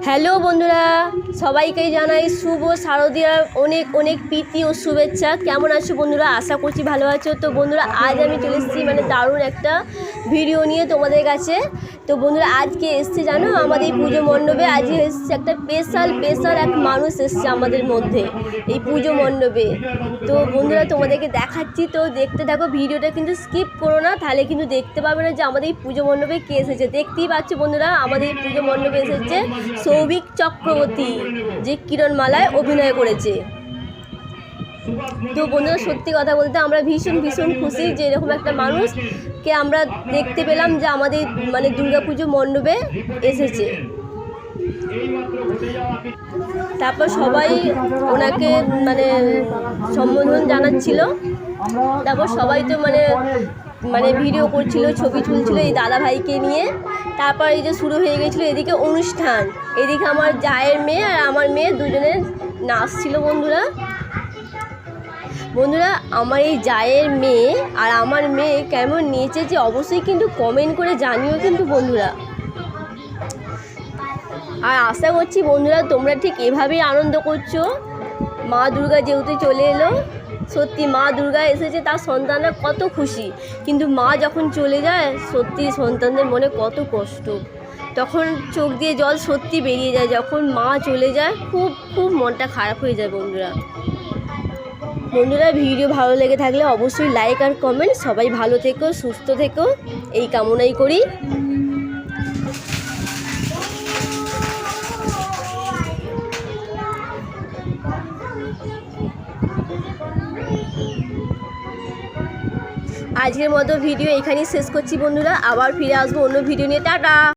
Hello বন্ধুরা, সবাইকে জানাই শুভ শারদীয়ার অনেক অনেক প্রীতি ও শুভেচ্ছা। কেমন আছো বন্ধুরা? আশা করছি ভালো আছো। তো বন্ধুরা, আজ আমি চলে এসেছি দারুণ একটা ভিডিও নিয়ে তোমাদের কাছে। তো বন্ধুরা, আজকে এসছে জানো আমাদের এই পুজো মণ্ডপে। আজকে এসছে একটা স্পেশাল এক মানুষ এসছে আমাদের মধ্যে এই পুজো মণ্ডপে। তো বন্ধুরা, তোমাদেরকে দেখাচ্ছি, তো দেখতে থাকো ভিডিওটা, কিন্তু স্কিপ করো না, তাহলে কিন্তু দেখতে পাবে না যে আমাদের এই পুজো মণ্ডপে কে এসেছে। দেখতেই পাচ্ছ বন্ধুরা, আমাদের এই পুজো মণ্ডপে এসেছে সৌভিক চক্রবর্তী, যে কিরণমালায় অভিনয় করেছে। তো বন্ধুরা, সত্যি কথা বলতে আমরা ভীষণ খুশি যে এরকম একটা মানুষকে আমরা দেখতে পেলাম, যে আমাদের দুর্গাপুজো মণ্ডপে এসেছে। তারপর সবাই ওনাকে সম্বোধন জানাচ্ছিল। তারপর সবাই তো ভিডিও করছিল, ছবি তুলছিল এই দাদা ভাইকে নিয়ে। তারপর এই যে শুরু হয়ে গেছিলো এদিকে অনুষ্ঠান, এদিকে আমার জায়ের মেয়ে আর আমার মেয়ে দুজনের নাচ ছিল। বন্ধুরা, আমার এই জায়ের মেয়ে আর আমার মেয়ে কেমন নেচেছে অবশ্যই কিন্তু কমেন্ট করে জানিও কিন্তু বন্ধুরা। আর আশা করছি বন্ধুরা তোমরা ঠিক এভাবেই আনন্দ করছো। মা দুর্গা যেহেতু চলে এলো, সত্যি মা দুর্গা এসেছে, তার সন্তানরা কত খুশি। কিন্তু মা যখন চলে যায়, সত্যি সন্তানদের মনে কত কষ্ট, তখন চোখ দিয়ে জল সত্যি বেরিয়ে যায়। যখন মা চলে যায় খুব মনটা খারাপ হয়ে যায় বন্ধুরা। ভিডিও ভালো লেগে থাকলে অবশ্যই লাইক আর কমেন্ট। সবাই ভালো থেকো, সুস্থ থেকো, এই কামনাই করি। আজকের মতো ভিডিও এখানেই শেষ করছি বন্ধুরা। আবার ফিরে আসবো অন্য ভিডিও নিয়ে। টাটা।